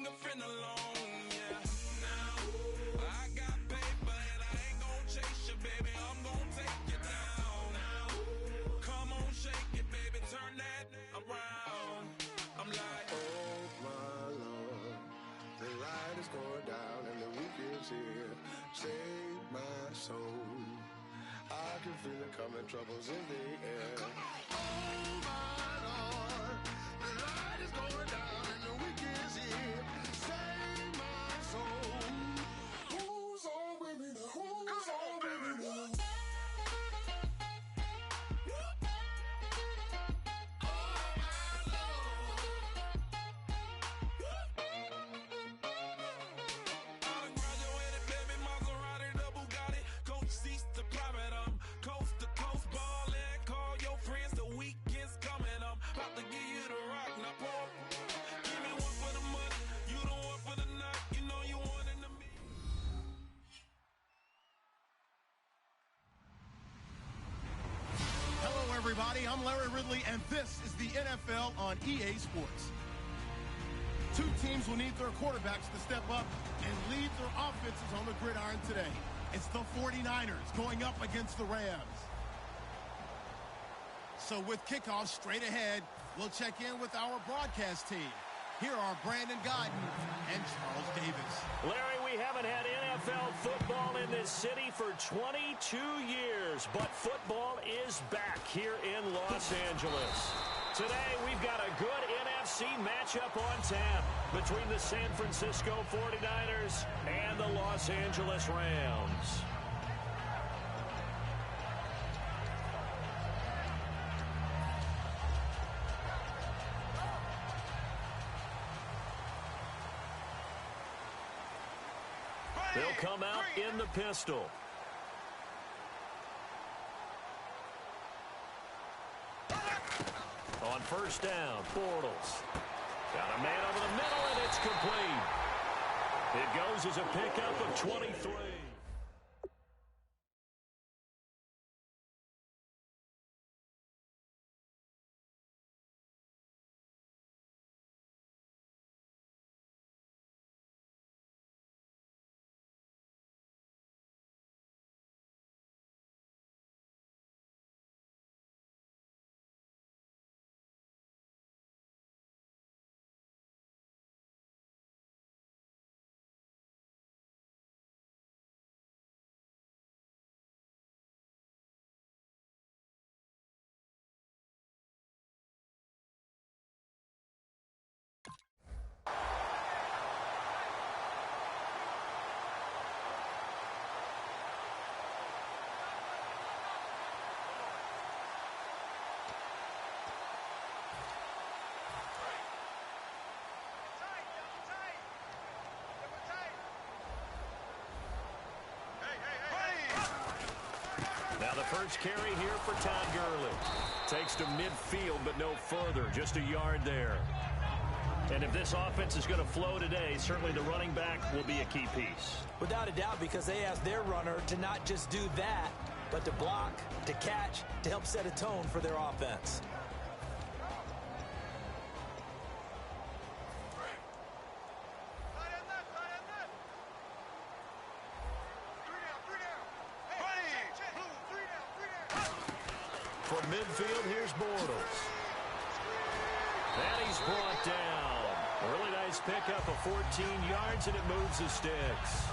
bring a friend along, yeah. Now, I got paper and I ain't gon' chase you, baby. I'm gon' take you down. Now, come on, shake it, baby. Turn that around. I'm like, oh my Lord, the light is going down and the week is here. Save my soul. I can feel it coming, troubles in the air. Oh my Lord, the light is going down and the week is here. Save my soul. Who's on with me now? Who's on with me now? Everybody, I'm Larry Ridley, and this is the NFL on EA Sports. Two teams will need their quarterbacks to step up and lead their offenses on the gridiron today. It's the 49ers going up against the Rams. So with kickoff straight ahead, we'll check in with our broadcast team. Here are Brandon Godden and Charles Davis. Larry, we haven't had NFL football in this city for 22 years, but football is back here in Los Angeles. Today, we've got a good NFC matchup on tap between the San Francisco 49ers and the Los Angeles Rams. They'll come out in the pistol. On first down, Bortles. Got a man over the middle, and it's complete. It goes as a pickup of 23. Now the first carry here for Todd Gurley. Takes to midfield, but no further. Just a yard there. And if this offense is going to flow today, certainly the running back will be a key piece. Without a doubt, because they asked their runner to not just do that, but to block, to catch, to help set a tone for their offense. From midfield, here's Bortles. And he's brought down. A really nice pickup of 14 yards, and it moves the sticks.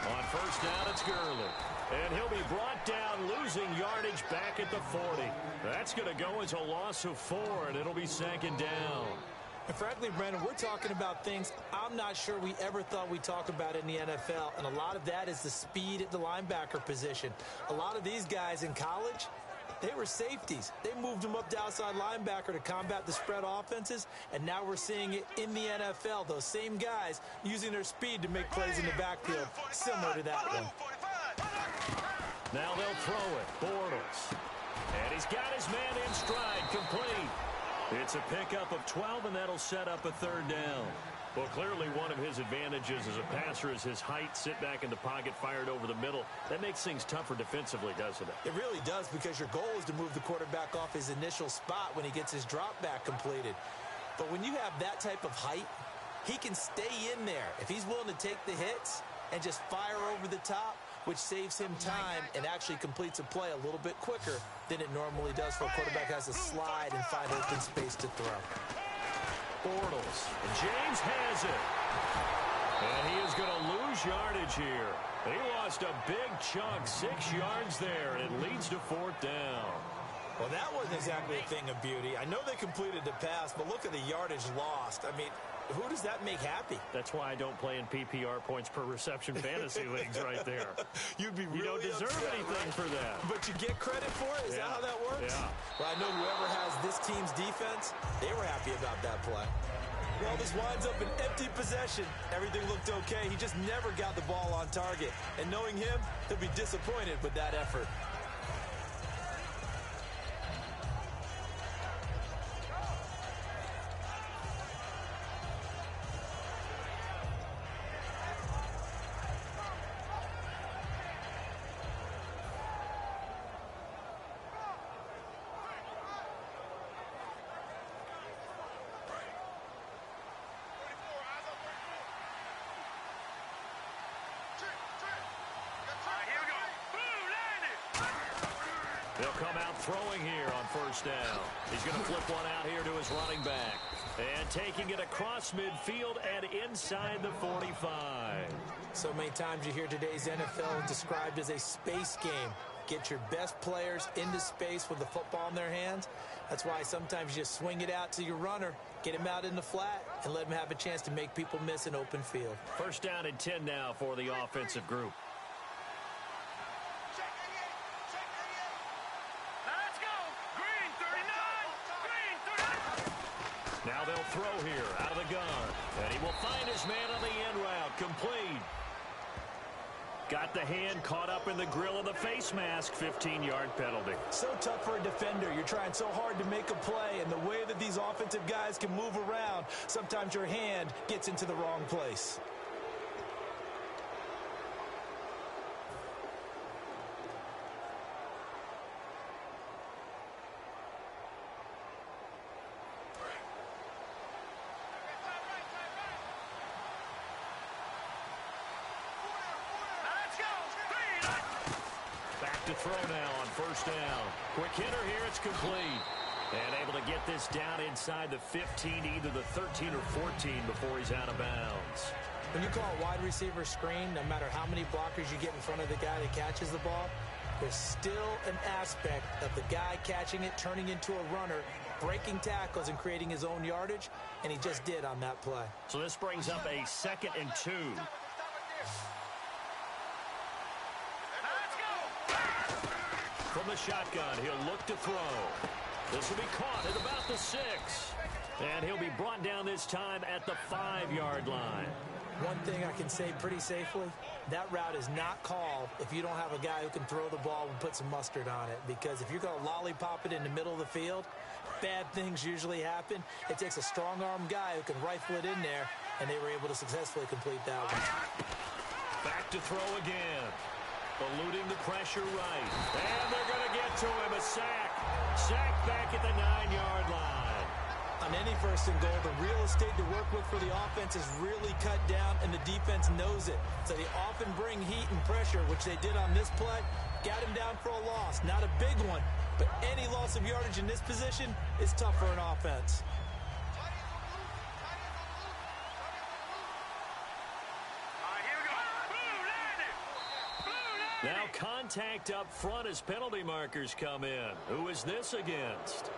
On first down, it's Gurley. And he'll be brought down, losing yardage back at the 40. That's going to go as a loss of 4, and it'll be second down. And frankly, Brandon, we're talking about things I'm not sure we ever thought we'd talk about in the NFL, and a lot of that is the speed at the linebacker position. A lot of these guys in college, they were safeties. They moved them up to outside linebacker to combat the spread offenses, and now we're seeing it in the NFL. Those same guys using their speed to make plays in the backfield, similar to that one. Now they'll throw it. Bortles. And he's got his man in stride, complete. It's a pickup of 12, and that'll set up a third down. Well, clearly one of his advantages as a passer is his height. Sit back in the pocket, fired over the middle. That makes things tougher defensively, doesn't it? It really does, because your goal is to move the quarterback off his initial spot when he gets his drop back completed. But when you have that type of height, he can stay in there. If he's willing to take the hits and just fire over the top, which saves him time and actually completes a play a little bit quicker than it normally does for a quarterback has to slide and find open space to throw. Bortles. And James has it. And he is going to lose yardage here. He lost a big chunk, 6 yards there, and it leads to fourth down. Well, that wasn't exactly a thing of beauty. I know they completed the pass, but look at the yardage lost. I mean, who does that make happy? That's why I don't play in PPR points per reception fantasy leagues right there. You'd be really You don't deserve upset, anything for that. But you get credit for it? Is that how that works? Yeah. Well, I know whoever has this team's defense, they were happy about that play. Well, this winds up an empty possession. Everything looked okay. He just never got the ball on target. And knowing him, he'll be disappointed with that effort. They'll come out throwing here on first down. He's going to flip one out here to his running back. And taking it across midfield and inside the 45. So many times you hear today's NFL described as a space game. Get your best players into space with the football in their hands. That's why sometimes you just swing it out to your runner, get him out in the flat, and let him have a chance to make people miss an open field. First down and 10 now for the offensive group. Now they'll throw here out of the gun. And he will find his man on the end route. Complete. Got the hand caught up in the grill of the face mask. 15-yard penalty. So tough for a defender. You're trying so hard to make a play, and the way that these offensive guys can move around, sometimes your hand gets into the wrong place. To throw now on first down. Quick hitter here, it's complete. And able to get this down inside the 15, either the 13 or 14 before he's out of bounds. When you call a wide receiver screen, no matter how many blockers you get in front of the guy that catches the ball, there's still an aspect of the guy catching it, turning into a runner, breaking tackles and creating his own yardage, and he just did on that play. So this brings up a 2nd and 2. From the shotgun, he'll look to throw. This will be caught at about the 6. And he'll be brought down this time at the 5-yard line. One thing I can say pretty safely, that route is not called if you don't have a guy who can throw the ball and put some mustard on it. Because if you're going to lollipop it in the middle of the field, bad things usually happen. It takes a strong-arm guy who can rifle it in there, and they were able to successfully complete that one. Back to throw again. Eluding the pressure right. And they're going to get to him. A sack. Sack back at the 9-yard line. On any 1st and goal, the real estate to work with for the offense is really cut down, and the defense knows it. So they often bring heat and pressure, which they did on this play. Got him down for a loss. Not a big one, but any loss of yardage in this position is tough for an offense. Now contact up front as penalty markers come in. Who is this against?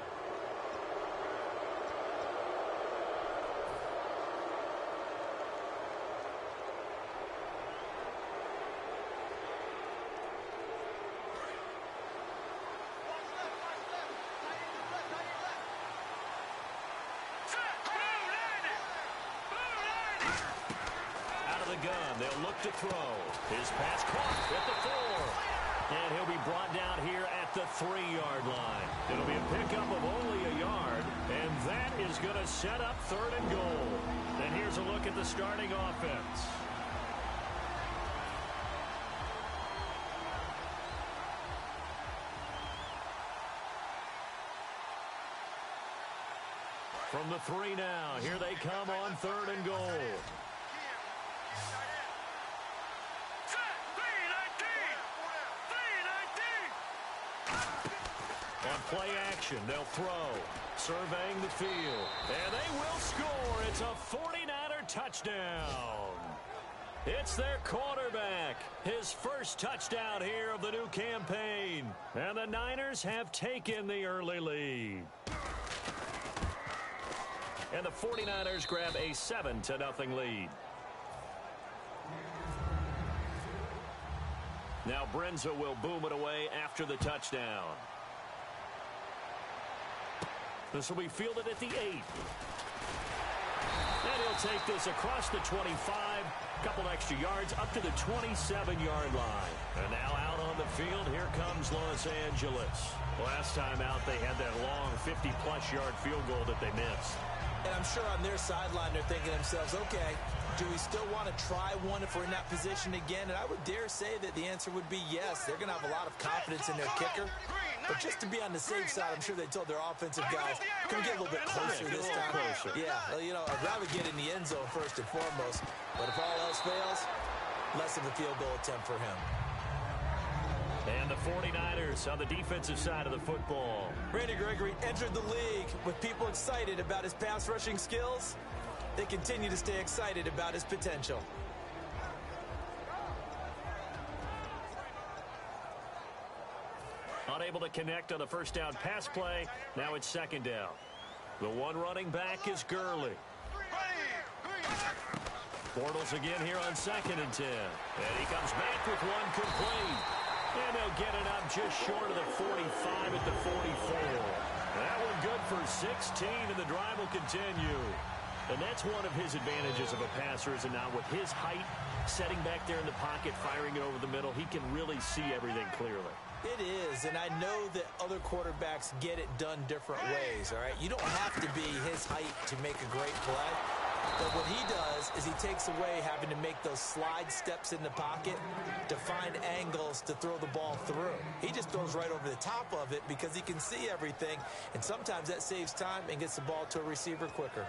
Out of the gun, they'll look to throw. His pass caught at the 4. And he'll be brought down here at the 3-yard line. It'll be a pickup of only a yard, and that is going to set up 3rd and goal. And here's a look at the starting offense. From the 3 now, here they come on 3rd and goal. On play action, they'll throw. Surveying the field. And they will score. It's a 49er touchdown. It's their quarterback. His first touchdown here of the new campaign. And the Niners have taken the early lead. And the 49ers grab a 7-0 lead. Now Brenza will boom it away after the touchdown. This will be fielded at the 8. And he'll take this across the 25. A couple extra yards up to the 27-yard line. And now out on the field, here comes Los Angeles. Last time out, they had that long 50-plus yard field goal that they missed. And I'm sure on their sideline, they're thinking to themselves, okay, do we still want to try one if we're in that position again? And I would dare say that the answer would be yes. They're going to have a lot of confidence in their kicker. But just to be on the safe side, I'm sure they told their offensive guys, can we get a little bit closer this time? Yeah, well, you know, I'd rather get in the end zone first and foremost. But if all else fails, less of a field goal attempt for him. And the 49ers on the defensive side of the football. Randy Gregory entered the league with people excited about his pass rushing skills. They continue to stay excited about his potential. Unable to connect on the first down pass play. Now it's 2nd down. The one running back is Gurley. Bortles again here on 2nd and 10. And he comes back with one complete. And they'll get it up just short of the 45 at the 44. That one good for 16, and the drive will continue. And that's one of his advantages of a passer, is now with his height, setting back there in the pocket, firing it over the middle, he can really see everything clearly. It is, and I know that other quarterbacks get it done different ways, all right? You don't have to be his height to make a great play. But what he does is he takes away having to make those slide steps in the pocket to find angles to throw the ball through. He just throws right over the top of it because he can see everything, and sometimes that saves time and gets the ball to a receiver quicker.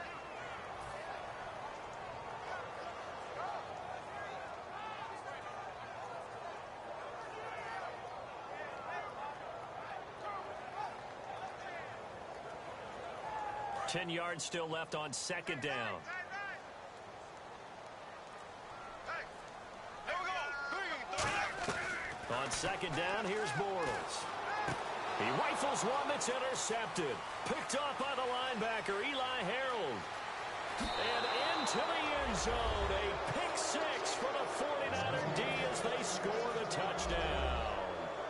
Ten yards still left on 2nd down. On 2nd down, here's Bortles. He rifles one that's intercepted. Picked off by the linebacker, Eli Harold. And into the end zone. A pick 6 for the 49er D as they score the touchdown.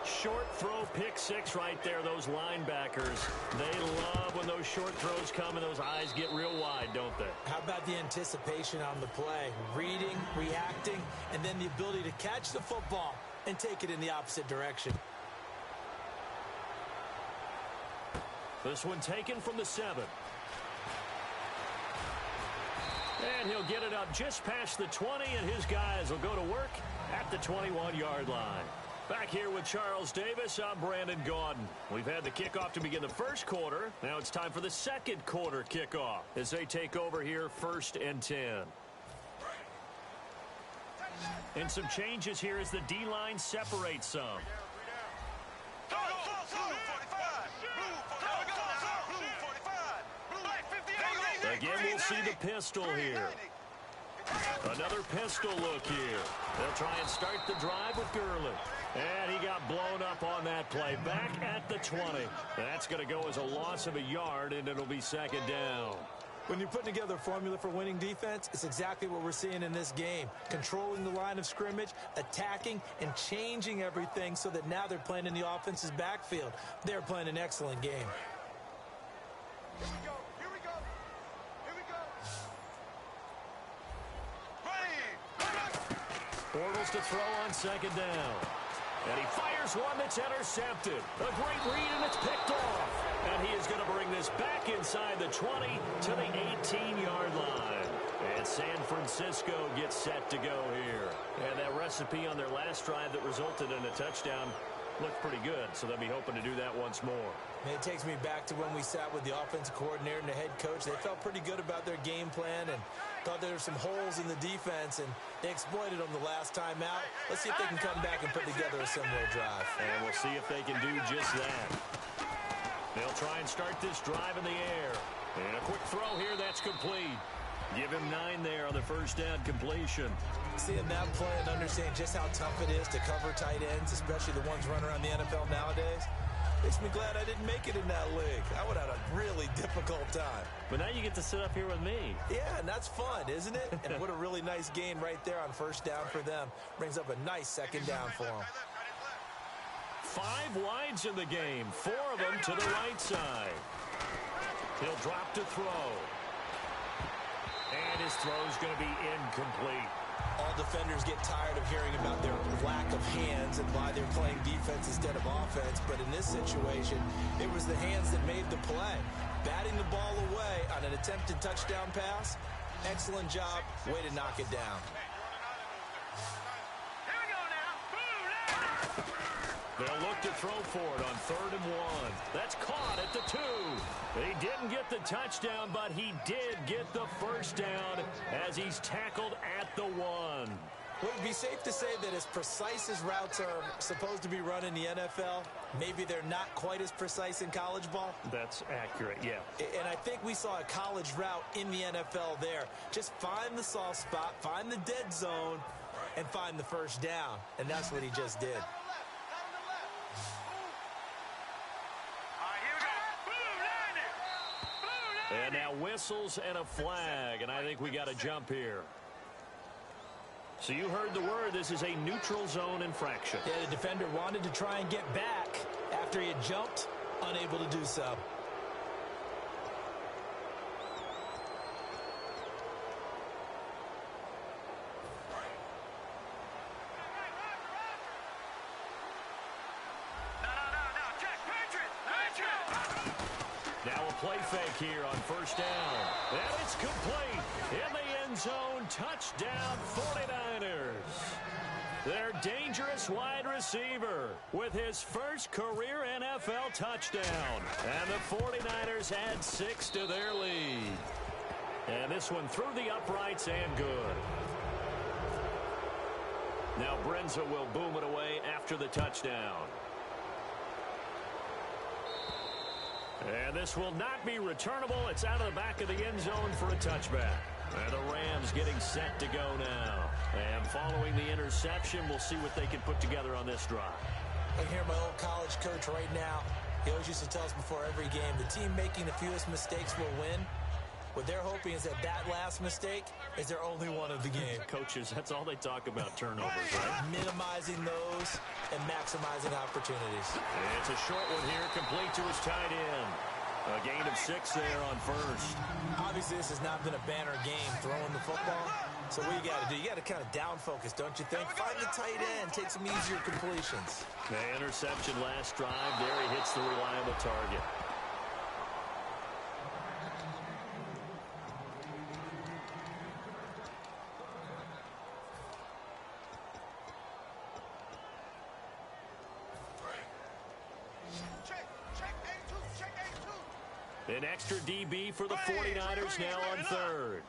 Short throw, pick 6 right there. Those linebackers, they love when those short throws come and those eyes get real wide, don't they? How about the anticipation on the play? Reading, reacting, and then the ability to catch the football and take it in the opposite direction. This one taken from the 7. And he'll get it up just past the 20, and his guys will go to work at the 21-yard line. Back here with Charles Davis, I'm Brandon Gaudin. We've had the kickoff to begin the first quarter. Now it's time for the second quarter kickoff as they take over here 1st and 10. And some changes here as the D-line separates some. Again, we'll see the pistol here. Another pistol look here. They'll try and start the drive with Gurley. And he got blown up on that play. Back at the 20. That's going to go as a loss of a yard, and it'll be 2nd down. When you put together a formula for winning defense, it's exactly what we're seeing in this game. Controlling the line of scrimmage, attacking, and changing everything so that now they're playing in the offense's backfield. They're playing an excellent game. Bortles to throw on 2nd down. And he fires one that's intercepted. A great read, and it's picked off. And he is going to bring this back inside the 20 to the 18-yard line. And San Francisco gets set to go here. And that recipe on their last drive that resulted in a touchdown looked pretty good, so they'll be hoping to do that once more. It takes me back to when we sat with the offensive coordinator and the head coach. They felt pretty good about their game plan and thought there were some holes in the defense, and they exploited them the last time out. Let's see if they can come back and put together a similar drive. And we'll see if they can do just that. They'll try and start this drive in the air. And a quick throw here, that's complete. Give him 9 there on the first down completion. Seeing that play and understanding just how tough it is to cover tight ends, especially the ones running around the NFL nowadays, makes me glad I didn't make it in that league. I would have had a really difficult time. But now you get to sit up here with me. Yeah, and that's fun, isn't it? And what a really nice gain right there on first down for them. Brings up a nice second down for them. 5 wides in the game, 4 of them to the right side. He'll drop to throw. And his throw's going to be incomplete. All defenders get tired of hearing about their lack of hands and why they're playing defense instead of offense. But in this situation, it was the hands that made the play. Batting the ball away on an attempted touchdown pass. Excellent job. Way to knock it down. They'll look to throw for it on 3rd and 1. That's caught at the 2. He didn't get the touchdown, but he did get the first down as he's tackled at the 1. Would it be safe to say that as precise as routes are supposed to be run in the NFL, maybe they're not quite as precise in college ball? That's accurate, yeah. And I think we saw a college route in the NFL there. Just find the soft spot, find the dead zone, and find the first down. And that's what he just did. And now whistles and a flag, and I think we got a jump here. So you heard the word. This is a neutral zone infraction. Yeah, the defender wanted to try and get back after he had jumped, unable to do so. Now a play fake here on first down. And it's complete. In the end zone, touchdown 49ers. Their dangerous wide receiver with his first career NFL touchdown. And the 49ers add 6 to their lead. And this one through the uprights and good. Now Brenza will boom it away after the touchdown. And this will not be returnable. It's out of the back of the end zone for a touchback. And the Rams getting set to go now. And following the interception, we'll see what they can put together on this drive. I hear my old college coach right now. He always used to tell us before every game, the team making the fewest mistakes will win. What they're hoping is that last mistake is their only one of the game. Coaches, that's all they talk about, turnovers, right? Minimizing those and maximizing opportunities. It's a short one here, complete to his tight end. A gain of 6 there on first. Obviously, this has not been a banner game throwing the football. So what you got to do, you got to kind of down focus, don't you think? Find the tight end, take some easier completions. The interception last drive. There he hits the reliable target. An extra DB for the 49ers now on third.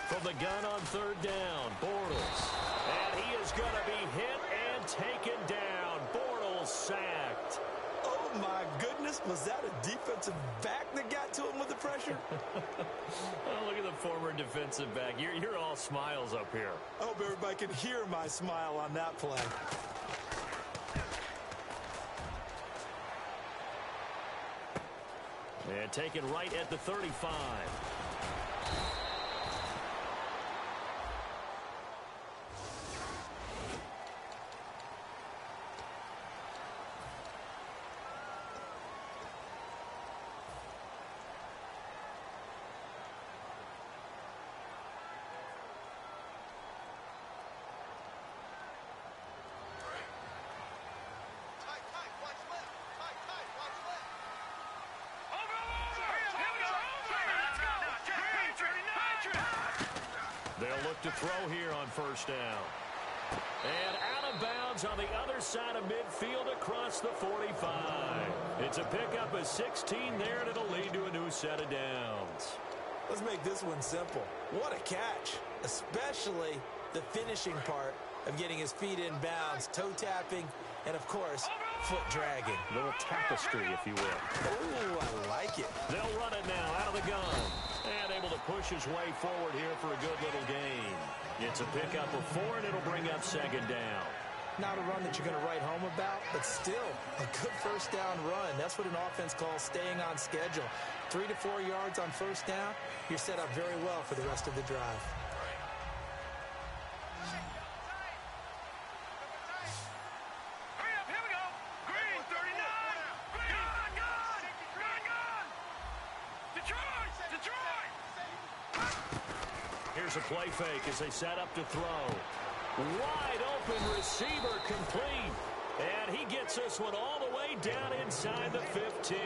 From the gun on third down, Bortles. And he is going to be hit and taken down. Bortles sacked. Oh, my goodness. Was that a defensive back that got to him with the pressure? Oh, look at the former defensive back. You're all smiles up here. I hope everybody can hear my smile on that play. And taken right at the 35. look to throw here on first down. And out of bounds on the other side of midfield across the 45. It's a pickup of 16 there, and it'll lead to a new set of downs. Let's make this one simple. What a catch, especially the finishing part of getting his feet in bounds, toe tapping, and, of course, foot dragging. A little tapestry, if you will. Ooh, I like it. They'll run it now out of the gun. And able to push his way forward here for a good little gain. It's a pickup of 4, and it'll bring up second down. Not a run that you're going to write home about, but still a good first down run. That's what an offense calls staying on schedule. 3 to 4 yards on first down, you're set up very well for the rest of the drive. Here's a play fake as they set up to throw. Wide open receiver complete. And he gets this one all the way down inside the 15.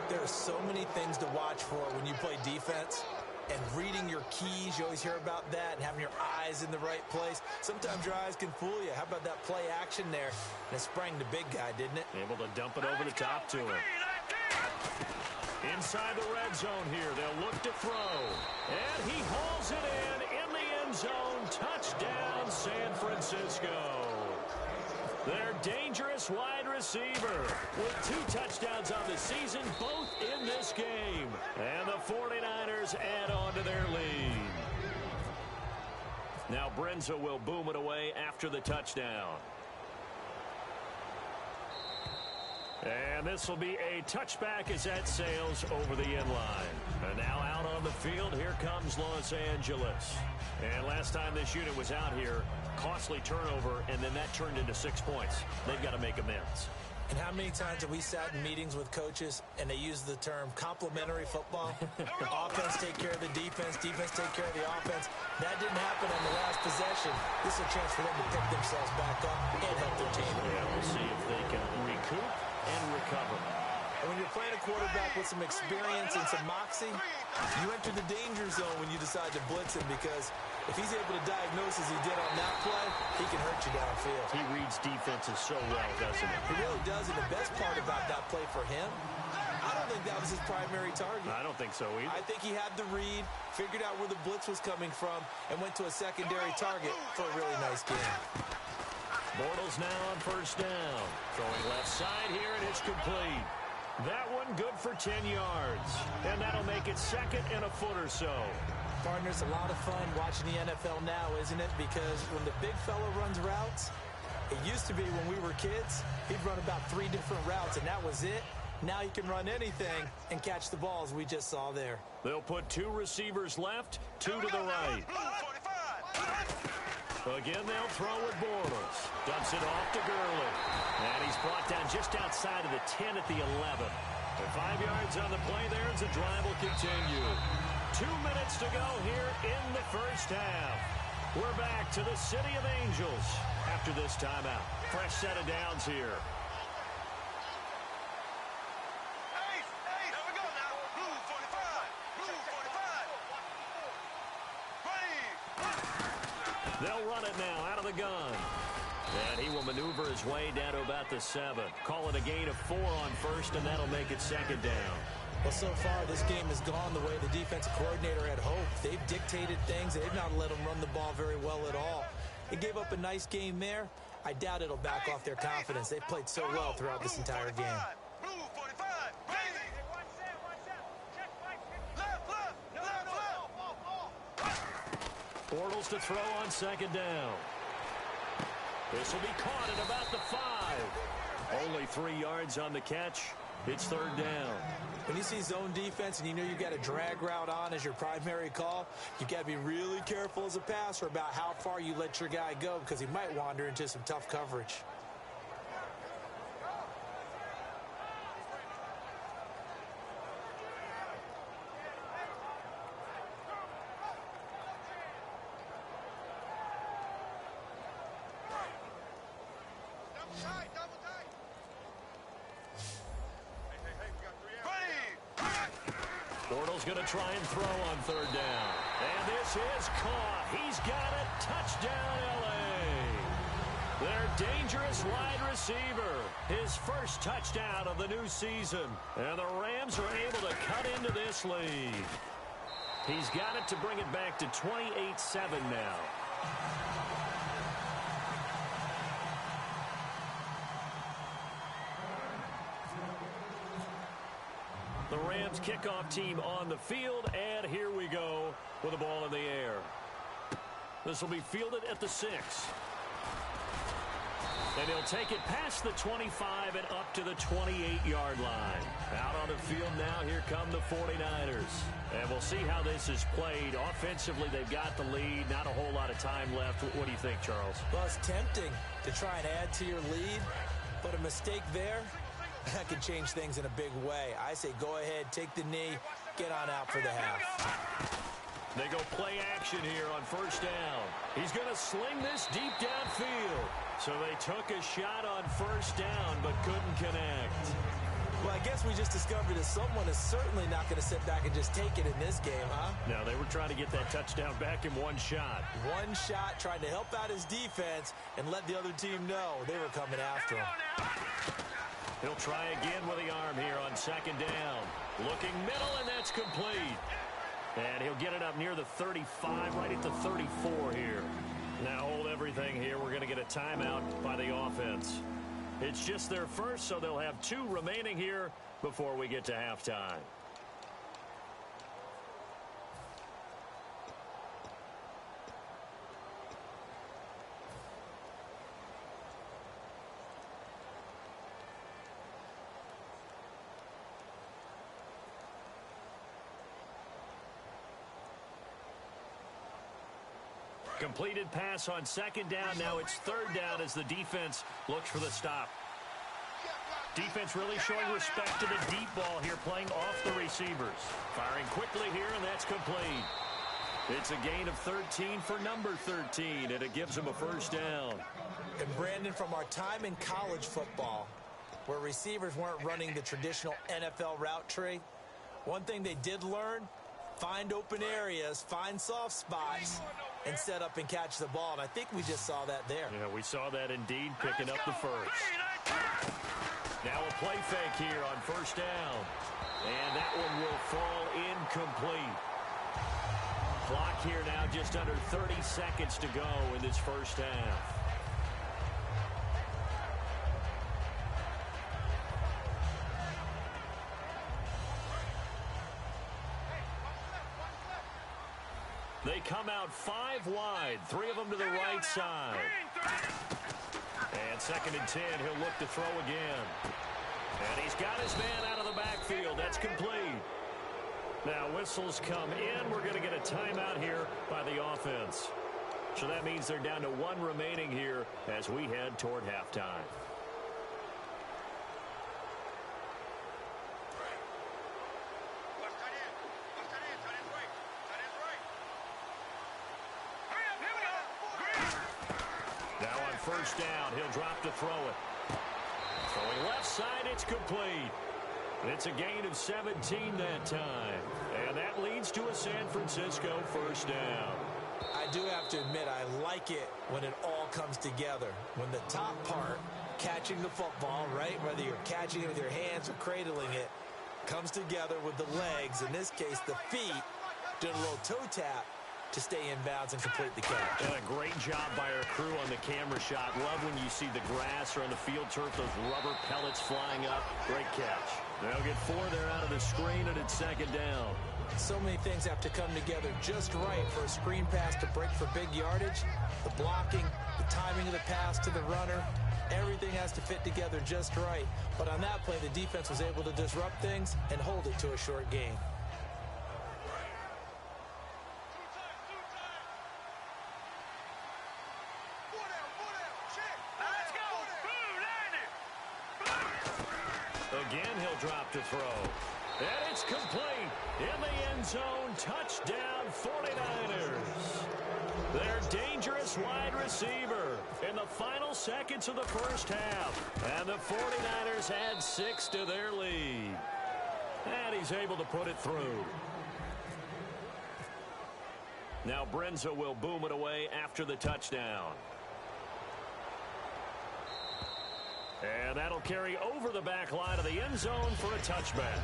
There are so many things to watch for when you play defense. And reading your keys, you always hear about that, and having your eyes in the right place. Sometimes your eyes can fool you. How about that play action there? And it sprang the big guy, didn't it? Able to dump it over the top to him. Inside the red zone here, they'll look to throw. And he hauls it in the end zone. Touchdown, San Francisco. Their dangerous wide receiver with 2 touchdowns on the season, both in this game. And the 49ers add on to their lead. Now Brenza will boom it away after the touchdown. And this will be a touchback as that sails over the end line. And now out on the field, here comes Los Angeles. And last time this unit was out here, costly turnover, and then that turned into 6 points. They've got to make amends. And how many times have we sat in meetings with coaches and they use the term complementary football? Offense take care of the defense, defense take care of the offense. That didn't happen on the last possession. This is a chance for them to pick themselves back up and help their team. Yeah, we'll see if they can recoup and recover. And when you're playing a quarterback with some experience and some moxie, you enter the danger zone when you decide to blitz him, because if he's able to diagnose as he did on that play, he can hurt you downfield. He reads defenses so well, doesn't he? He really does, and the best part about that play for him, I don't think that was his primary target. I don't think so either. I think he had the read, figured out where the blitz was coming from, and went to a secondary target for a really nice game. Bortles now on first down. Throwing left side here, and it's complete. That one good for 10 yards. And that'll make it second and a foot or so. Partners, a lot of fun watching the NFL now, isn't it? Because when the big fella runs routes, it used to be when we were kids, he'd run about 3 different routes, and that was it. Now he can run anything and catch the balls we just saw there. They'll put 2 receivers left, 2 to the right. Again, they'll throw with Bortles. Dumps it off to Gurley. And he's brought down just outside of the 10 at the 11. And 5 yards on the play there as the drive will continue. 2 minutes to go here in the first half. We're back to the City of Angels after this timeout. Fresh set of downs here. They'll run it now out of the gun. And he will maneuver his way down to about the 7. Call it a gain of 4 on first, and that'll make it second down. Well, so far, this game has gone the way the defensive coordinator had hoped. They've dictated things. They've not let them run the ball very well at all. They gave up a nice game there. I doubt it'll back off their confidence. They've played so well throughout this entire game. Bortles to throw on second down. This will be caught at about the 5. Only 3 yards on the catch. It's third down. When you see zone defense and you know you've got a drag route on as your primary call, you've got to be really careful as a passer about how far you let your guy go, because he might wander into some tough coverage. Bortles going to try and throw on third down. And this This is caught. He's got it. Touchdown, L.A. Their dangerous wide receiver. His first touchdown of the new season. And the Rams are able to cut into this lead. He's got it to bring it back to 28-7 now. The Rams kickoff team on the field, and here we go with the ball in the air. This will be fielded at the 6. And he'll take it past the 25 and up to the 28-yard line. Out on the field now, here come the 49ers. And we'll see how this is played. Offensively, they've got the lead. Not a whole lot of time left. What do you think, Charles? Well, it's tempting to try and add to your lead, but a mistake there, that could change things in a big way. I say go ahead, take the knee, get on out for the half. They go play action here on first down. He's going to sling this deep downfield. So they took a shot on first down but couldn't connect. Well, I guess we just discovered that someone is certainly not going to sit back and just take it in this game, huh? No, they were trying to get that touchdown back in one shot. One shot, trying to help out his defense and let the other team know they were coming after him. He'll try again with the arm here on second down. Looking middle, and that's complete. And he'll get it up near the 35, right at the 34 here. Now hold everything here. We're going to get a timeout by the offense. It's just their first, so they'll have 2 remaining here before we get to halftime. Completed pass on second down. Now it's third down as the defense looks for the stop. Defense really showing respect to the deep ball here, playing off the receivers. Firing quickly here, and that's complete. It's a gain of 13 for number 13, and it gives him a first down. And Brandon, from our time in college football, where receivers weren't running the traditional NFL route tree, one thing they did learn, find open areas, find soft spots, and set up and catch the ball. And I think we just saw that there. Yeah, we saw that indeed, picking up the first. Now a play fake here on first down. And that one will fall incomplete. Clock here now just under 30 seconds to go in this first half. They come out 5 wide, 3 of them to the right side. And second and 10, he'll look to throw again. And he's got his man out of the backfield. That's complete. Now whistles come in. We're going to get a timeout here by the offense. So that means they're down to 1 remaining here as we head toward halftime. First down, he'll drop to throw it. Throwing left side, it's complete. It's a gain of 17 that time. And that leads to a San Francisco first down. I do have to admit, I like it when it all comes together. When the top part, catching the football, right, whether you're catching it with your hands or cradling it, comes together with the legs, in this case the feet, doing a little toe tap to stay in bounds and complete the catch. And a great job by our crew on the camera shot. Love when you see the grass or on the field turf, those rubber pellets flying up. Great catch. They'll get 4 there out of the screen, and it's second down. So many things have to come together just right for a screen pass to break for big yardage. The blocking, the timing of the pass to the runner, everything has to fit together just right. But on that play, the defense was able to disrupt things and hold it to a short gain. Again, he'll drop to throw. And it's complete. In the end zone, touchdown 49ers. Their dangerous wide receiver in the final seconds of the first half. And the 49ers add 6 to their lead. And he's able to put it through. Now Brenza will boom it away after the touchdown. And that'll carry over the back line of the end zone for a touchback.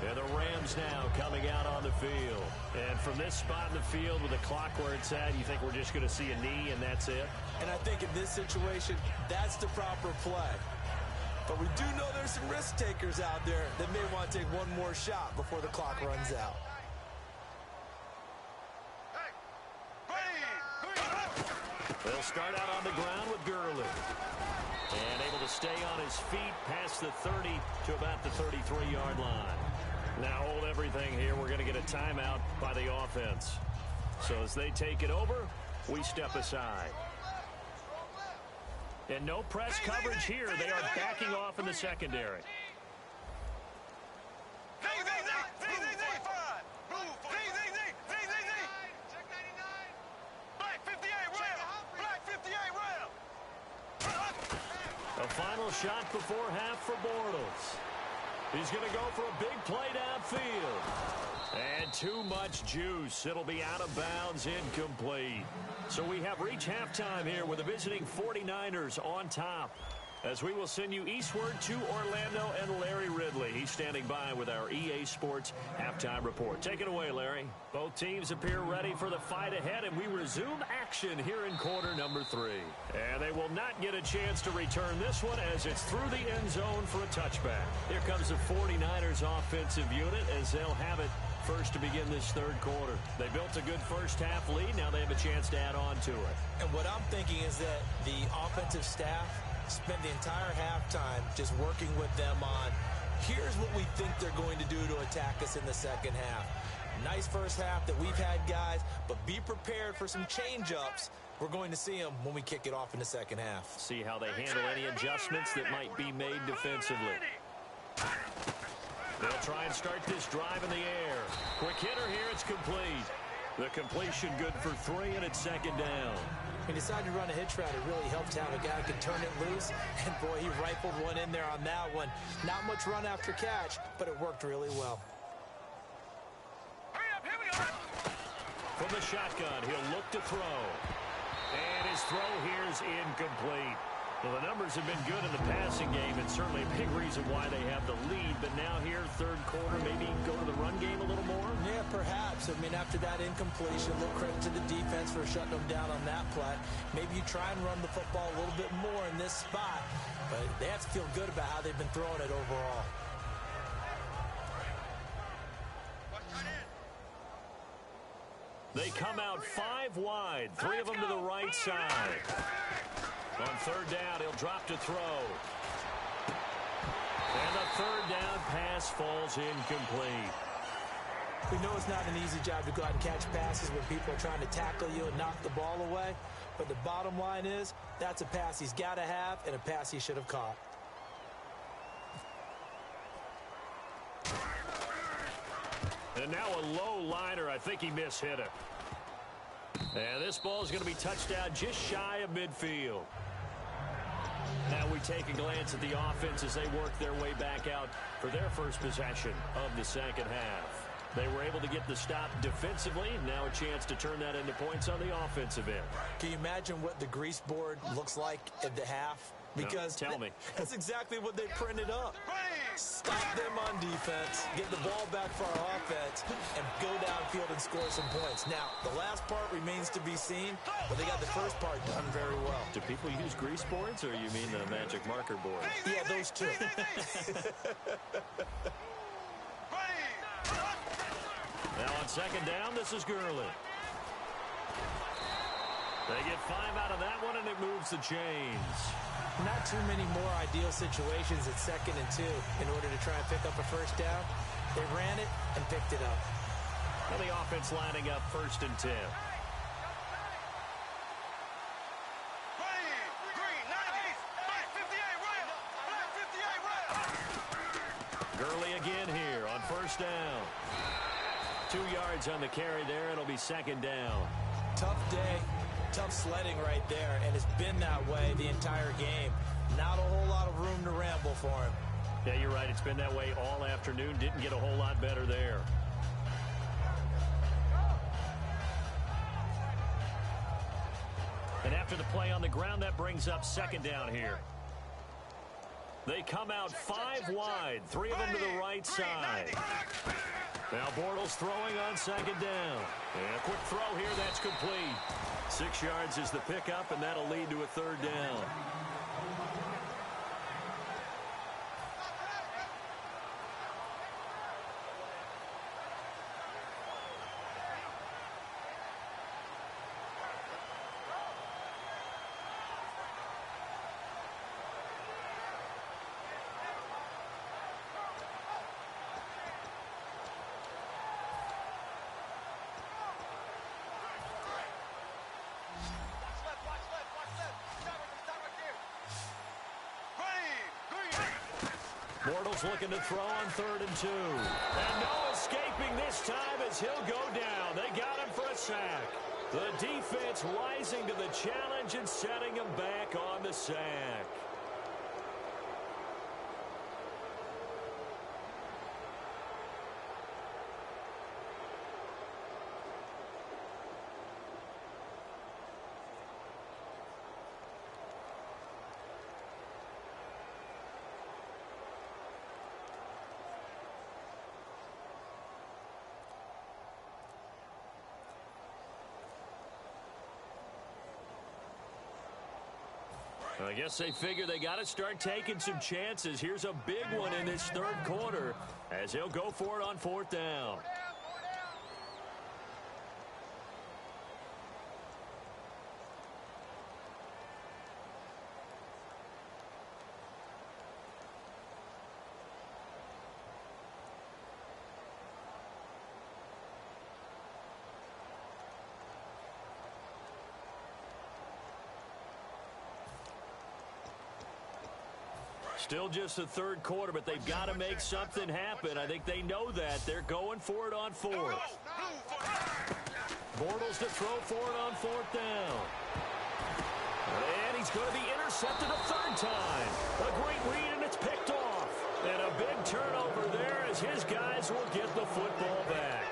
And the Rams now coming out on the field. And from this spot in the field with the clock where it's at, you think we're just going to see a knee and that's it? And I think in this situation, that's the proper play. But we do know there's some risk takers out there that may want to take one more shot before the clock runs out. They'll start out on the ground with Gurley. And able to stay on his feet past the 30 to about the 33-yard line. Now hold everything here. We're going to get a timeout by the offense. So as they take it over, we step aside. And no press coverage here. They are backing off in the secondary. A final shot before half for Bortles. He's going to go for a big play downfield. And too much juice. It'll be out of bounds, incomplete. So we have reached halftime here with the visiting 49ers on top. As we will send you eastward to Orlando and Larry Ridley. He's standing by with our EA Sports halftime report. Take it away, Larry. Both teams appear ready for the fight ahead, and we resume action here in quarter number 3. And they will not get a chance to return this one as it's through the end zone for a touchback. Here comes the 49ers offensive unit as they'll have it first to begin this third quarter. They built a good first half lead. Now they have a chance to add on to it. And what I'm thinking is that the offensive staff spent the entire halftime just working with them on, here's what we think they're going to do to attack us in the second half. Nice first half that we've had, guys, but be prepared for some change-ups. We're going to see them when we kick it off in the second half. See how they handle any adjustments that might be made defensively. They'll try and start this drive in the air. Quick hitter here, it's complete. The completion good for 3, and it's second down. He decided to run a hitch route. It really helped to have a guy who could turn it loose. And, boy, he rifled one in there on that one. Not much run after catch, but it worked really well. From the shotgun, he'll look to throw. And his throw here is incomplete. Well, the numbers have been good in the passing game, and certainly a big reason why they have the lead. But now here, third quarter, maybe go to the run game a little more? Yeah, perhaps. I mean, after that incompletion, a little credit to the defense for shutting them down on that play. Maybe you try and run the football a little bit more in this spot. But they have to feel good about how they've been throwing it overall. They come out 5 wide, 3 of them to the right side. On third down, he'll drop to throw. And the third down pass falls incomplete. We know it's not an easy job to go out and catch passes when people are trying to tackle you and knock the ball away. But the bottom line is, that's a pass he's got to have and a pass he should have caught. And now a low liner. I think he mishit it. And this ball is going to be touched down just shy of midfield. Now we take a glance at the offense as they work their way back out for their first possession of the second half. They were able to get the stop defensively. Now a chance to turn that into points on the offensive end. Can you imagine what the grease board looks like at the half? Because no, tell me. That's exactly what they printed up. Stop them on defense, get the ball back for our offense, and go downfield and score some points. Now, the last part remains to be seen, but they got the first part done very well. Do people use grease boards, or you mean the magic marker board? Yeah, those two. Now on second down, this is Gurley. They get 5 out of that one, and it moves the chains. Not too many more ideal situations at 2nd and 2 in order to try and pick up a first down. They ran it and picked it up. And the offense lining up 1st and 10. Gurley again here on 1st down. 2 yards on the carry there. It'll be 2nd down. Tough day. Tough sledding right there, and it's been that way the entire game. Not a whole lot of room to ramble for him. Yeah, you're right. It's been that way all afternoon. Didn't get a whole lot better there. And after the play on the ground, that brings up second down here. They come out 5 wide, 3 of them to the right side. Now Bortles throwing on second down. And a quick throw here, that's complete. 6 yards is the pickup, and that'll lead to a third down. Bortles looking to throw on 3rd and 2. And no escaping this time as he'll go down. They got him for a sack. The defense rising to the challenge and setting him back on the sack. I guess they figure they got to start taking some chances. Here's a big one in this 3rd quarter as he'll go for it on 4th down. Still just the 3rd quarter, but they've got to make something happen. I think they know that. They're going for it on 4th. Bortles to throw for it on 4th down. And he's going to be intercepted a 3rd time. A great read, and it's picked off. And a big turnover there as his guys will get the football back.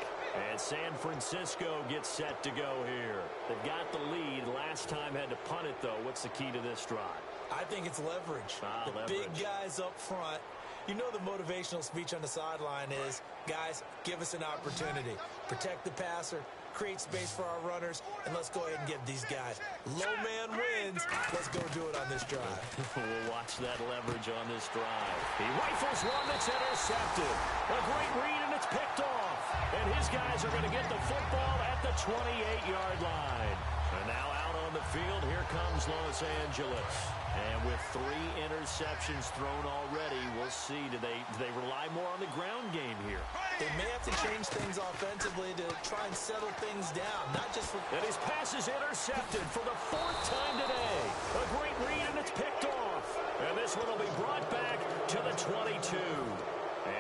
And San Francisco gets set to go here. They've got the lead. Last time had to punt it, though. What's the key to this drive? I think it's leverage. Leverage. Big guys up front. You know the motivational speech on the sideline is, guys, give us an opportunity. Protect the passer, create space for our runners, and let's go ahead and give these guys. Low man wins. Let's go do it on this drive. We'll watch that leverage on this drive. He rifles one that's intercepted. A great read, and it's picked off. And his guys are going to get the football at the 28-yard line. And now out on the field, here comes Los Angeles. And with 3 interceptions thrown already, we'll see. Do they rely more on the ground game here? They may have to change things offensively to try and settle things down, not just for... And his pass is intercepted for the 4th time today. A great read, and it's picked off. And this one will be brought back to the 22.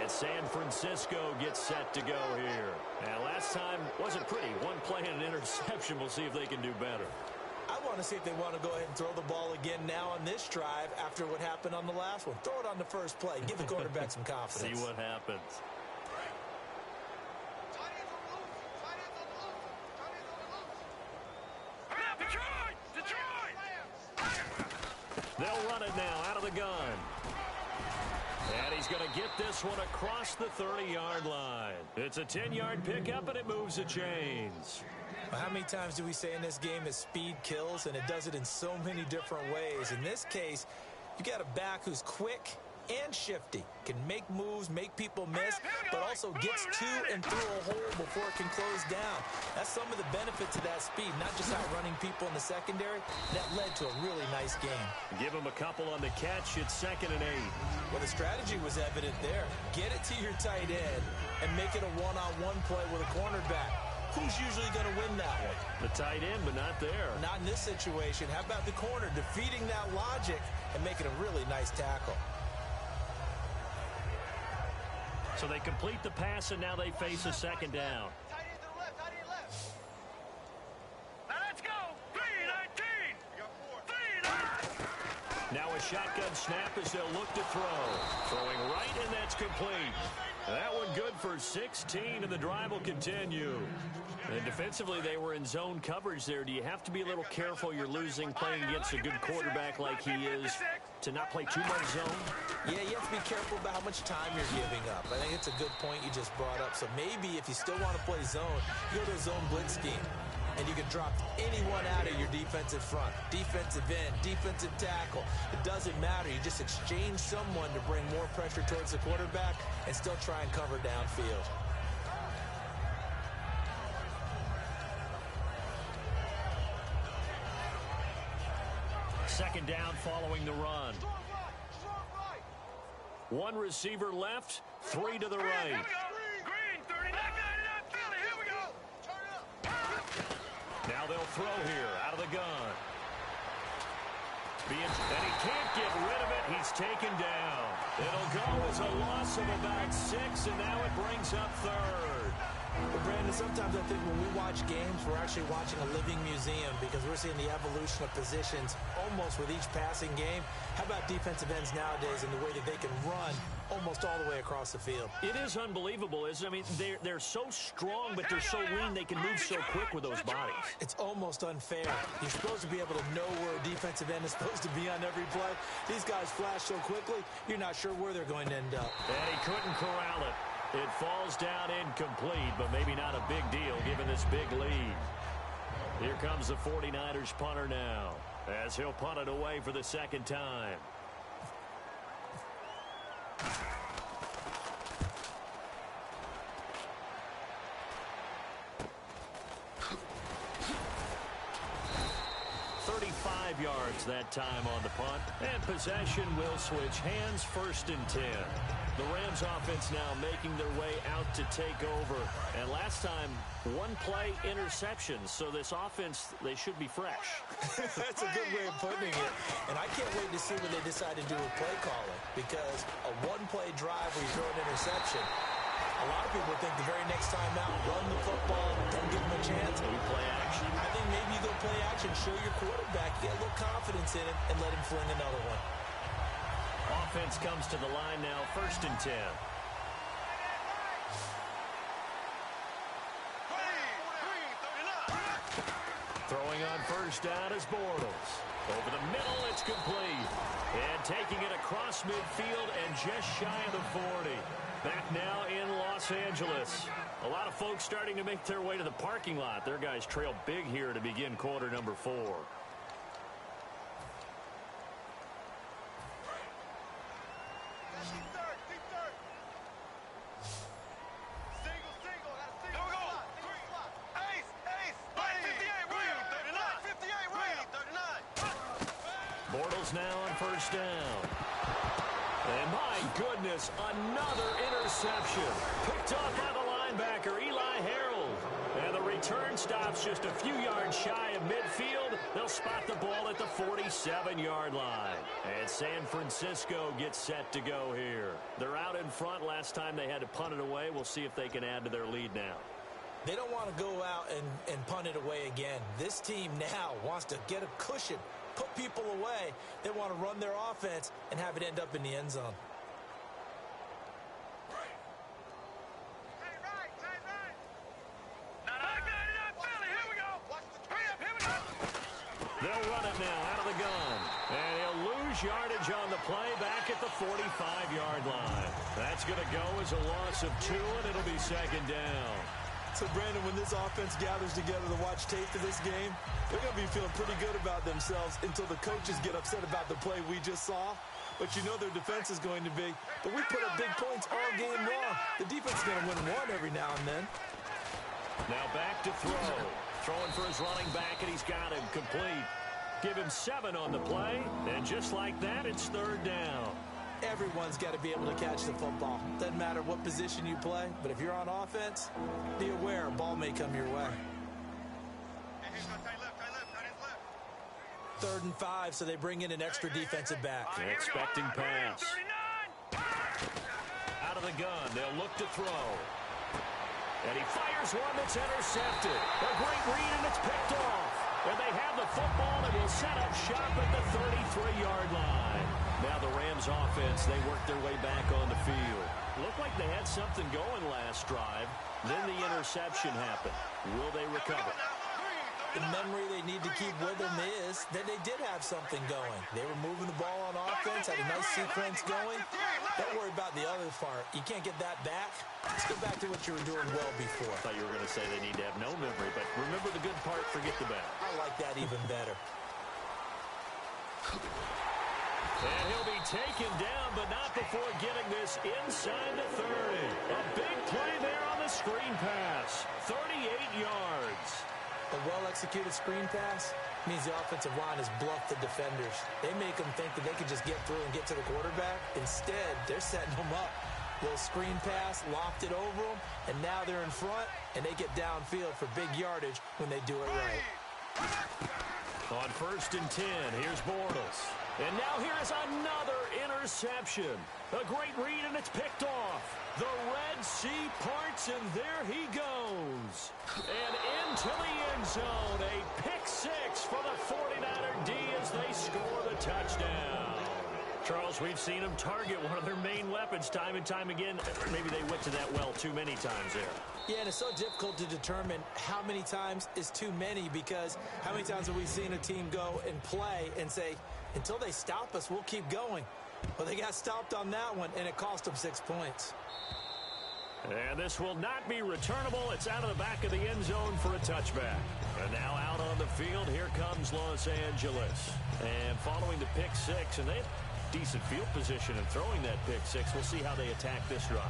And San Francisco gets set to go here. And last time wasn't pretty. 1 play and an interception. We'll see if they can do better. I want to see if they want to go ahead and throw the ball again now on this drive after what happened on the last one. Throw it on the first play. Give the quarterback some confidence. See what happens. They'll run it now out of the gun. And he's going to get this one across the 30-yard line. It's a 10-yard pickup, and it moves the chains. Well, how many times do we say in this game is speed kills, and it does it in so many different ways. In this case, you got a back who's quick and shifty, can make moves, make people miss, but also gets to and through a hole before it can close down. That's some of the benefits of that speed, not just outrunning people in the secondary. That led to a really nice game. Give him a couple on the catch. It's 2nd and 8. Well, the strategy was evident there. Get it to your tight end and make it a one-on-one play with a cornerback. Who's usually going to win that one? The tight end, but not there. Not in this situation. How about the corner defeating that logic and making a really nice tackle? So they complete the pass, and now they face a 2nd down. Now a shotgun snap as they'll look to throw. Throwing right, and that's complete. That one good for 16, and the drive will continue. And defensively, they were in zone coverage there. Do you have to be a little careful you're losing playing against a good quarterback like he is to not play too much zone? Yeah, you have to be careful about how much time you're giving up. I think it's a good point you just brought up. So maybe if you still want to play zone, you go to a zone blitz scheme. And you can drop anyone out of your defensive front, defensive end, defensive tackle. It doesn't matter. You just exchange someone to bring more pressure towards the quarterback and still try and cover downfield. Second down following the run. One receiver left, three to the right. Now they'll throw here out of the gun. And he can't get rid of it. He's taken down. It'll go as a loss of about 6, and now it brings up third. But Brandon, sometimes I think when we watch games, we're actually watching a living museum because we're seeing the evolution of positions almost with each passing game. How about defensive ends nowadays and the way that they can run almost all the way across the field? It is unbelievable, isn't it? I mean, they're so strong, but they're so lean they can move so quick with those bodies. It's almost unfair. You're supposed to be able to know where a defensive end is supposed to be on every play. These guys flash so quickly, you're not sure where they're going to end up. And he couldn't corral it. It falls down incomplete, but maybe not a big deal given this big lead. Here comes the 49ers punter now, as he'll punt it away for the second time. Yards that time on the punt, and possession will switch hands. 1st and 10. The Rams offense now making their way out to take over, and last time 1-play interceptions, so this offense, they should be fresh. That's a good way of putting it, and I can't wait to see what they decide to do with play calling, because a 1-play drive where you throw an interception, a lot of people think the very next time out, run the football, don't give them a chance. Maybe play action. I think maybe you go play action, show your quarterback, get a little confidence in him, and let him fling another one. Offense comes to the line now, 1st and 10. Throwing on 1st down is Bortles. Over the middle, it's complete. And taking it across midfield and just shy of the 40. Back now in Los Angeles. A lot of folks starting to make their way to the parking lot. Their guys trail big here to begin quarter number 4. Bortles now on 1st down. And my goodness, another interception. Picked off by the linebacker, Eli Harold. And the return stops just a few yards shy of midfield. They'll spot the ball at the 47-yard line. And San Francisco gets set to go here. They're out in front. Last time they had to punt it away. We'll see if they can add to their lead now. They don't want to go out and punt it away again. This team now wants to get a cushion, put people away. They want to run their offense and have it end up in the end zone. They'll run it now out of the gun. And he'll lose yardage on the play back at the 45-yard line. That's going to go as a loss of 2, and it'll be 2nd down. So, Brandon, when this offense gathers together to watch tape of this game, they're going to be feeling pretty good about themselves until the coaches get upset about the play we just saw. But you know their defense is going to be. But we put up big points all game long. The defense is going to win one every now and then. Now back to throw. Throwing for his running back, and he's got him complete. Give him 7 on the play, and just like that, it's 3rd down. Everyone's got to be able to catch the football. Doesn't matter what position you play, but if you're on offense, be aware a ball may come your way. 3rd and 5, so they bring in an extra defensive back. Expecting pass. Out of the gun, they'll look to throw. And he fires one that's intercepted. A great read, and it's picked off. And they have the football, and will set up shop at the 33-yard line. Rams offense, they worked their way back on the field. Looked like they had something going last drive. Then the interception happened. Will they recover? The memory they need to keep with them is that they did have something going. They were moving the ball on offense, had a nice sequence going. Don't worry about the other part. You can't get that back. Let's go back to what you were doing well before. I thought you were going to say they need to have no memory, but remember the good part, forget the bad. I like that even better. And he'll be taken down, but not before getting this inside the 30. A big play there on the screen pass. 38 yards. A well-executed screen pass means the offensive line has bluffed the defenders. They make them think that they can just get through and get to the quarterback. Instead, they're setting them up. Little screen pass, lofted over them, and now they're in front, and they get downfield for big yardage when they do it right. On 1st and 10, here's Bortles. And now here is another interception. A great read, and it's picked off. The Red Sea parts, and there he goes. And into the end zone. A pick six for the 49er D as they score the touchdown. Charles, we've seen them target one of their main weapons time and time again. Maybe they went to that well too many times there. Yeah, and it's so difficult to determine how many times is too many, because how many times have we seen a team go and play and say, until they stop us, we'll keep going. Well, they got stopped on that one, and it cost them 6 points. And this will not be returnable. It's out of the back of the end zone for a touchback. And now out on the field, here comes Los Angeles. And following the pick six, and they have decent field position in throwing that pick six. We'll see how they attack this drive.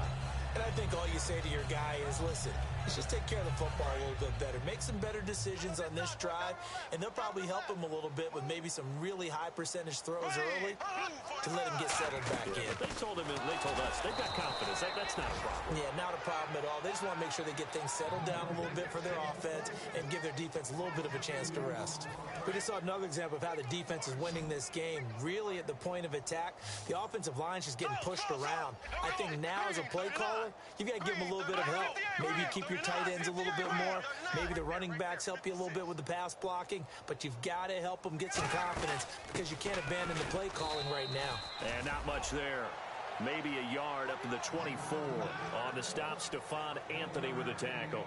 And I think all you say to your guy is, listen, let's just take care of the football a little bit better. Make some better decisions on this drive, and they'll probably help him a little bit with maybe some really high percentage throws early to let him get settled back in. But they told us, they've got confidence. That's not a problem. Yeah, not a problem at all. They just want to make sure they get things settled down a little bit for their offense and give their defense a little bit of a chance to rest. We just saw another example of how the defense is winning this game. Really at the point of attack, the offensive line is just getting pushed around. I think now as a play caller, you've got to give them a little bit of help. Maybe you keep your tight ends a little bit more. Maybe the running backs help you a little bit with the pass blocking. But you've got to help them get some confidence, because you can't abandon the play calling right now. And not much there. Maybe a yard up to the 24 on the stop. Stephon Anthony with a tackle.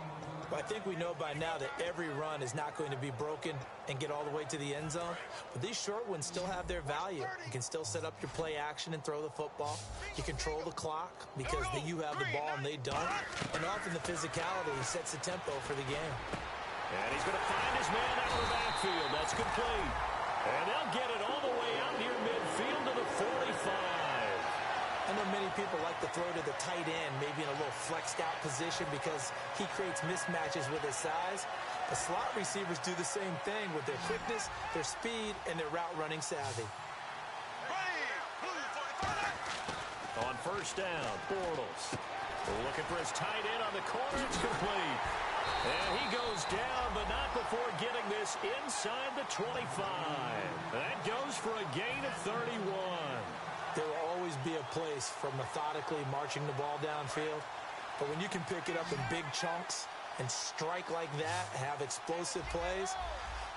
I think we know by now that every run is not going to be broken and get all the way to the end zone. But these short ones still have their value. You can still set up your play action and throw the football. You control the clock because you have the ball and they don't. And often the physicality sets the tempo for the game. And he's going to find his man out of the backfield. That's complete. And they'll get it all the way out near midfield to the 45. I know many people like to throw to the tight end, maybe in a little flexed out position, because he creates mismatches with his size. The slot receivers do the same thing with their quickness, their speed, and their route running savvy. On 1st down, Bortles looking for his tight end on the corner. It's complete. And he goes down, but not before getting this inside the 25. That goes for a gain of 31. There will always be a place for methodically marching the ball downfield. But when you can pick it up in big chunks and strike like that, have explosive plays,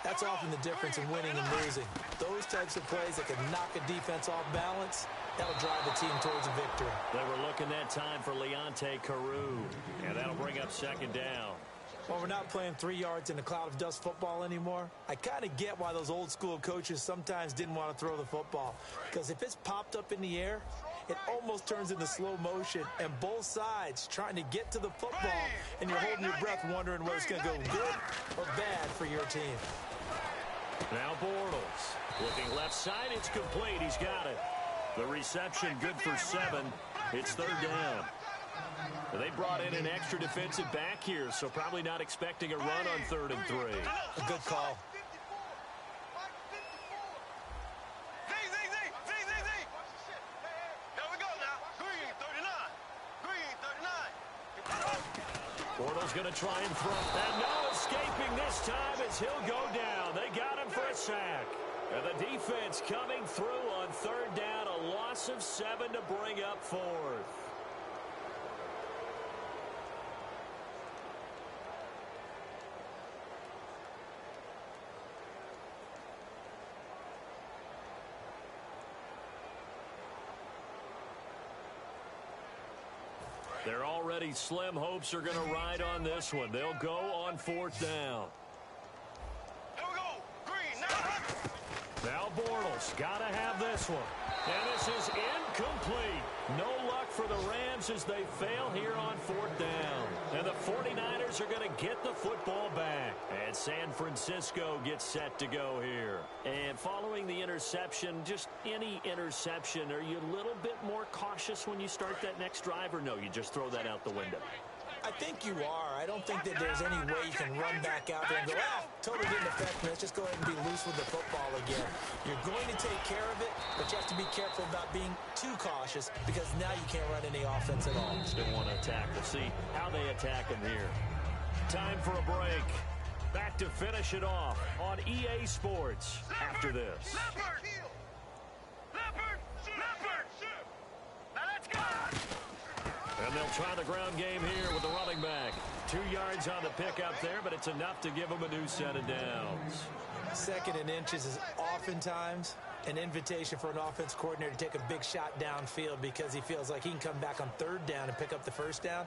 that's often the difference in winning and losing. Those types of plays that can knock a defense off balance, that'll drive the team towards a victory. They were looking that time for Leonte Carroo, and that'll bring up 2nd down. Well, we're not playing 3 yards in a cloud of dust football anymore. I kind of get why those old school coaches sometimes didn't want to throw the football. Because if it's popped up in the air, it almost turns into slow motion, and both sides trying to get to the football, and you're holding your breath wondering whether it's going to go good or bad for your team. Now Bortles looking left side. It's complete. He's got it. The reception good for 7. It's 3rd down. They brought in an extra defensive back here, so probably not expecting a run on 3rd and 3. A good call. Bortles going to try and throw. And no escaping this time as he'll go down. They got him for a sack. And the defense coming through on 3rd down. A loss of 7 to bring up 4th. Their already slim hopes are going to ride on this one. They'll go on 4th down. Here we go. Green. Now Bortles got to have this one. And this is incomplete. No luck for the Rams as they fail here on 4th down. And the 49ers are going to get the football back. And San Francisco gets set to go here. And following the interception, just any interception, are you a little bit more cautious when you start that next drive, or no, you just throw that out the window? I think you are. I don't think that there's any way you can run back out there and go, totally didn't affect me. Let's just go ahead and be loose with the football again. You're going to take care of it, but you have to be careful about being too cautious because now you can't run any offense at all. Still want to attack. We'll see how they attack him here. Time for a break. Back to finish it off on EA Sports after this. Leopard. Now let's go. And they'll try the ground game here with the running back. 2 yards on the pickup there, but it's enough to give them a new set of downs. 2nd and inches is oftentimes an invitation for an offense coordinator to take a big shot downfield because he feels like he can come back on 3rd down and pick up the 1st down.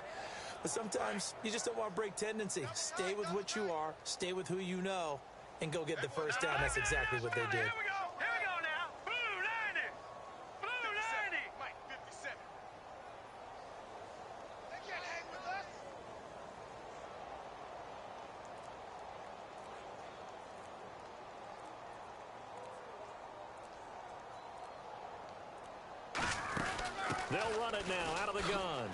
But sometimes you just don't want to break tendency. Stay with what you are, stay with who you know, and go get the 1st down. That's exactly what they did. Here we go now. Blue 90. Blue 90. Mike 57. They can't hang with us. They'll run it now out of the gun.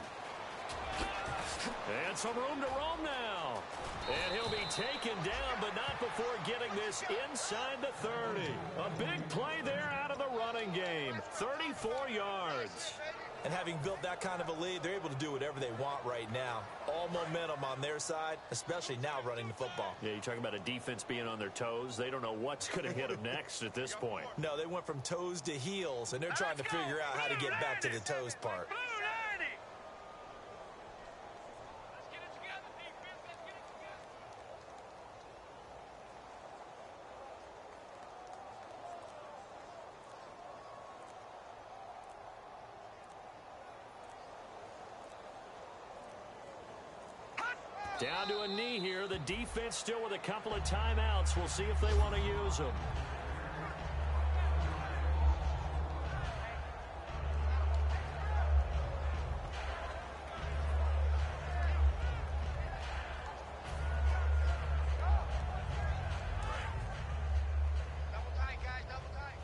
And some room to roam now. And he'll be taken down, but not before getting this inside the 30. A big play there out of the running game. 34 yards. And having built that kind of a lead, they're able to do whatever they want right now. All momentum on their side, especially now running the football. Yeah, you're talking about a defense being on their toes. They don't know what's going to hit them next at this point. No, they went from toes to heels, and they're trying to figure out how to get back to the toes part. Blue 90. Let's get it together, defense. Let's get it together. Down to a knee here. The defense still with a couple of timeouts. We'll see if they want to use them. Double tight, guys. Double tight.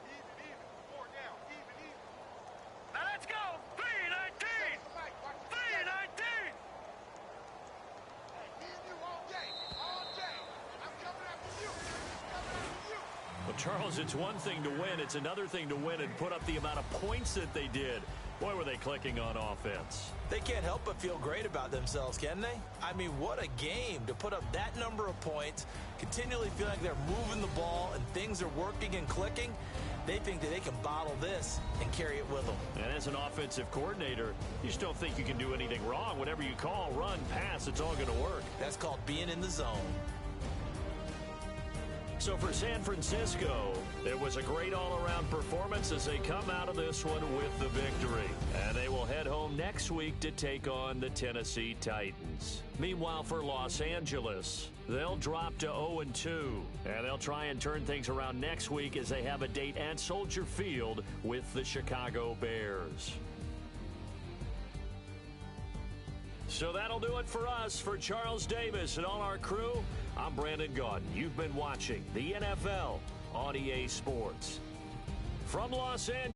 Even. 4 down. Even. Now let's go. 3-19. 3-19. Well, Charles, it's one thing to win. It's another thing to win and put up the amount of points that they did. Boy, were they clicking on offense. They can't help but feel great about themselves, can they? I mean, what a game to put up that number of points, continually feel like they're moving the ball and things are working and clicking. They think that they can bottle this and carry it with them. And as an offensive coordinator, you just don't think you can do anything wrong. Whatever you call, run, pass, it's all going to work. That's called being in the zone. So for San Francisco, it was a great all-around performance as they come out of this one with the victory. And they will head home next week to take on the Tennessee Titans. Meanwhile, for Los Angeles, they'll drop to 0-2. And they'll try and turn things around next week as they have a date at Soldier Field with the Chicago Bears. So that'll do it for us. For Charles Davis and all our crew, I'm Brandon Gaudin. You've been watching the NFL on EA Sports. From Los Angeles.